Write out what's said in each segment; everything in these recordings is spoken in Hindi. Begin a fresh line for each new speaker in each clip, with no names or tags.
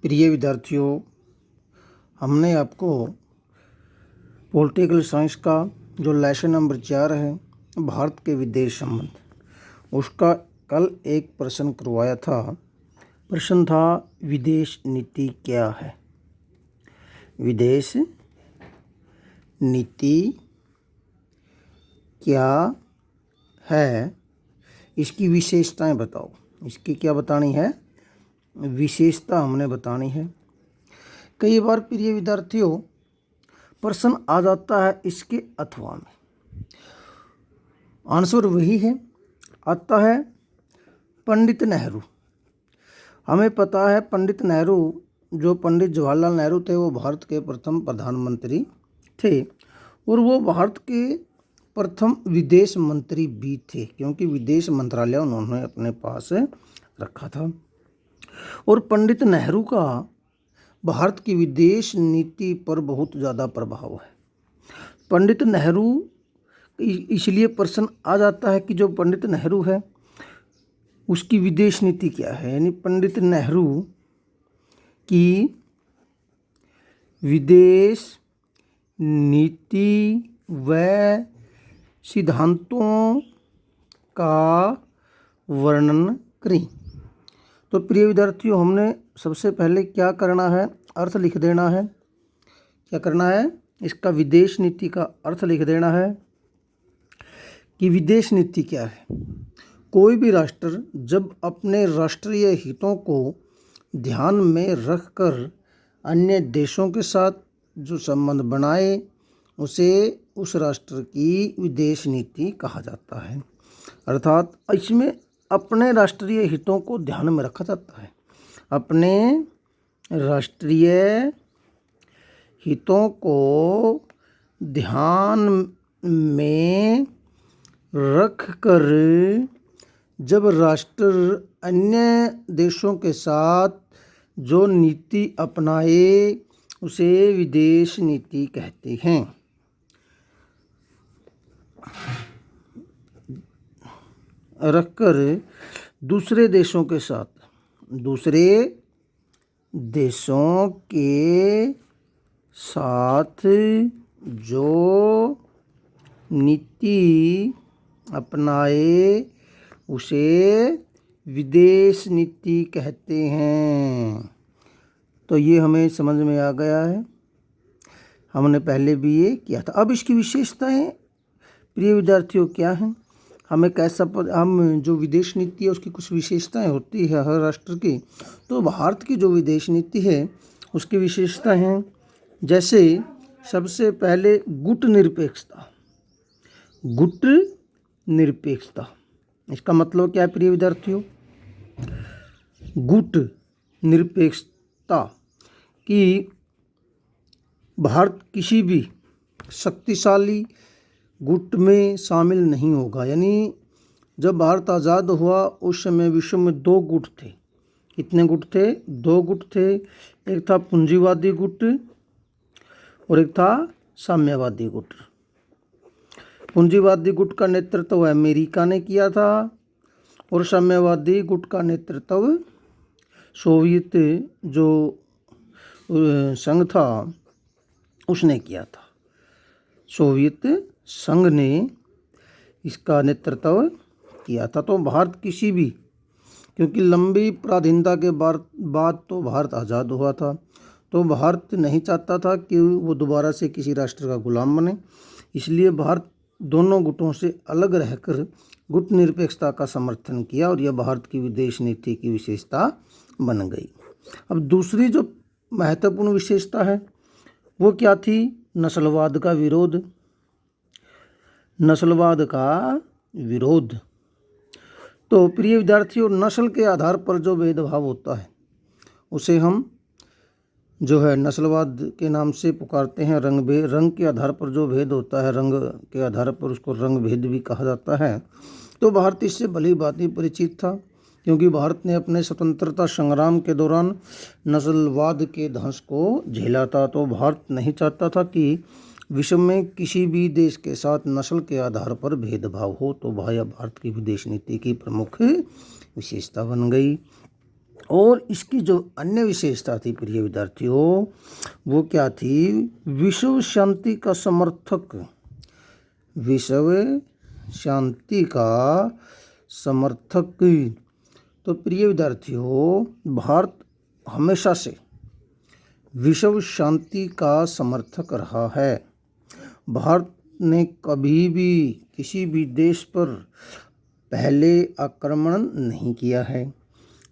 प्रिय विद्यार्थियों, हमने आपको पॉलिटिकल साइंस का जो लेसन नंबर 4 है, भारत के विदेश संबंध, उसका कल एक प्रश्न करवाया था। प्रश्न था, विदेश नीति क्या है? विदेश नीति क्या है, इसकी विशेषताएं बताओ। इसकी क्या बतानी है? विशेषता हमने बतानी है। कई बार प्रिय विद्यार्थियों प्रश्न आ जाता है इसके अथवा में, आंसर वही है, आता है पंडित नेहरू। हमें पता है पंडित नेहरू, जो पंडित जवाहरलाल नेहरू थे, वो भारत के प्रथम प्रधानमंत्री थे और वो भारत के प्रथम विदेश मंत्री भी थे, क्योंकि विदेश मंत्रालय उन्होंने अपने पास रखा था। और पंडित नेहरू का भारत की विदेश नीति पर बहुत ज़्यादा प्रभाव है। पंडित नेहरू, इसलिए प्रश्न आ जाता है कि जो पंडित नेहरू है उसकी विदेश नीति क्या है, यानी पंडित नेहरू की विदेश नीति व सिद्धांतों का वर्णन करें। तो प्रिय विद्यार्थियों, हमने सबसे पहले क्या करना है? अर्थ लिख देना है। क्या करना है? इसका विदेश नीति का अर्थ लिख देना है कि विदेश नीति क्या है। कोई भी राष्ट्र जब अपने राष्ट्रीय हितों को ध्यान में रखकर अन्य देशों के साथ जो संबंध बनाए, उसे उस राष्ट्र की विदेश नीति कहा जाता है। अर्थात इसमें अपने राष्ट्रीय हितों को ध्यान में रखा जाता है। अपने राष्ट्रीय हितों को ध्यान में रखकर जब राष्ट्र अन्य देशों के साथ जो नीति अपनाए, उसे विदेश नीति कहते हैं। रखकर दूसरे देशों के साथ जो नीति अपनाए, उसे विदेश नीति कहते हैं। तो ये हमें समझ में आ गया है, हमने पहले भी ये किया था। अब इसकी विशेषताएं प्रिय विद्यार्थियों क्या हैं? हमें कैसा हम जो विदेश नीति है उसकी कुछ विशेषताएं होती है हर राष्ट्र की। तो भारत की जो विदेश नीति है उसकी विशेषता हैं, जैसे सबसे पहले गुट निरपेक्षता। इसका मतलब क्या है प्रिय विद्यार्थियों? गुट निरपेक्षता कि भारत किसी भी शक्तिशाली गुट में शामिल नहीं होगा। यानी जब भारत आज़ाद हुआ उस समय विश्व में 2 गुट थे। कितने गुट थे? 2 गुट थे। एक था पूंजीवादी गुट और एक था साम्यवादी गुट। पूंजीवादी गुट का नेतृत्व अमेरिका ने किया था और साम्यवादी गुट का नेतृत्व सोवियत जो संघ था उसने किया था। सोवियत संघ ने इसका नेतृत्व किया था। तो भारत किसी भी, क्योंकि लंबी पराधीनता के बाद तो भारत आज़ाद हुआ था, तो भारत नहीं चाहता था कि वो दोबारा से किसी राष्ट्र का गुलाम बने। इसलिए भारत दोनों गुटों से अलग रहकर गुट निरपेक्षता का समर्थन किया और यह भारत की विदेश नीति की विशेषता बन गई। अब दूसरी जो महत्वपूर्ण विशेषता है वो क्या थी? नस्लवाद का विरोध। तो प्रिय विद्यार्थियों, नस्ल के आधार पर जो भेदभाव होता है उसे हम जो है नस्लवाद के नाम से पुकारते हैं। रंग के आधार पर जो भेद होता है, रंग के आधार पर उसको रंग भेद भी कहा जाता है। तो भारत इससे भली भांति परिचित था, क्योंकि भारत ने अपने स्वतंत्रता संग्राम के दौरान नस्लवाद के ध्वंस को झेला था। तो भारत नहीं चाहता था कि विश्व में किसी भी देश के साथ नस्ल के आधार पर भेदभाव हो। तो भारत की विदेश नीति की प्रमुख विशेषता बन गई। और इसकी जो अन्य विशेषता थी प्रिय विद्यार्थियों, वो क्या थी? विश्व शांति का समर्थक, विश्व शांति का समर्थक। तो प्रिय विद्यार्थियों, भारत हमेशा से विश्व शांति का समर्थक रहा है। भारत ने कभी भी किसी भी देश पर पहले आक्रमण नहीं किया है।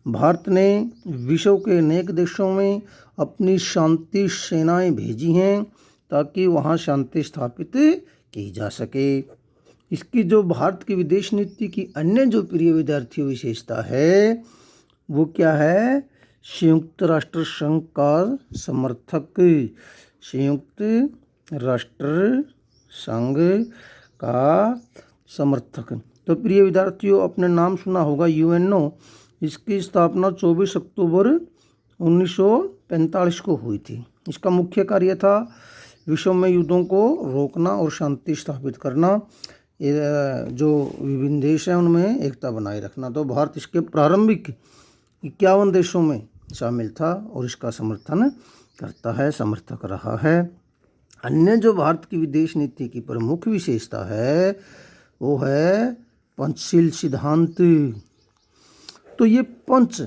भारत ने विश्व के अनेक देशों में अपनी शांति सेनाएं भेजी हैं ताकि वहां शांति स्थापित की जा सके। इसकी जो भारत की विदेश नीति की अन्य जो प्रिय विद्यार्थियों विशेषता है, वो क्या है? संयुक्त राष्ट्र संघ का समर्थक, संयुक्त राष्ट्र संघ का समर्थक। तो प्रिय विद्यार्थियों, अपने नाम सुना होगा यूएनओ। इसकी स्थापना 24 अक्टूबर 1945 को हुई थी। इसका मुख्य कार्य था विश्व में युद्धों को रोकना और शांति स्थापित करना, जो विभिन्न देश हैं उनमें एकता बनाए रखना। तो भारत इसके प्रारंभिक 51 देशों में शामिल था और इसका समर्थन करता है, समर्थक रहा है। अन्य जो भारत की विदेश नीति की प्रमुख विशेषता है, वो है पंचशील सिद्धांत। तो ये पंच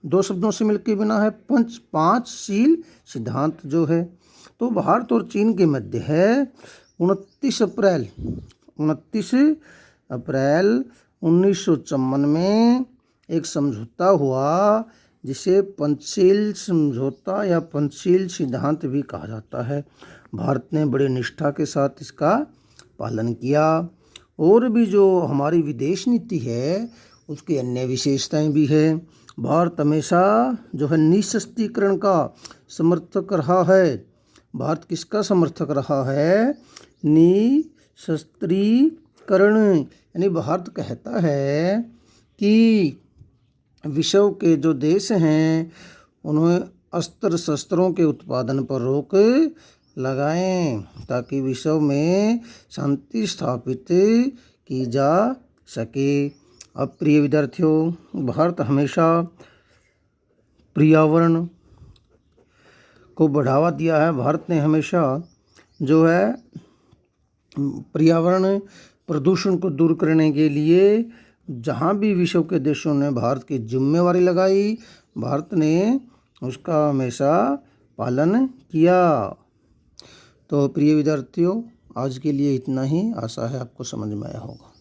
दो शब्दों से मिलकर बना है, पांचशील सिद्धांत जो है। तो भारत और चीन के मध्य है 29 अप्रैल 1954 में एक समझौता हुआ, जिसे पंचशील समझौता या पंचशील सिद्धांत भी कहा जाता है। भारत ने बड़े निष्ठा के साथ इसका पालन किया। और भी जो हमारी विदेश नीति है उसकी अन्य विशेषताएं भी है। भारत हमेशा जो है निशस्त्रीकरण का समर्थक रहा है। भारत किसका समर्थक रहा है? निशस्त्रीकरण। यानी भारत कहता है कि विश्व के जो देश हैं उन्हें अस्त्र शस्त्रों के उत्पादन पर रोक लगाएं ताकि विश्व में शांति स्थापित की जा सके। अब प्रिय विद्यार्थियों, भारत हमेशा पर्यावरण को बढ़ावा दिया है। भारत ने हमेशा जो है पर्यावरण प्रदूषण को दूर करने के लिए जहाँ भी विश्व के देशों ने भारत की जिम्मेवारी लगाई, भारत ने उसका हमेशा पालन किया। तो प्रिय विद्यार्थियों, आज के लिए इतना ही। आशा है आपको समझ में आया होगा।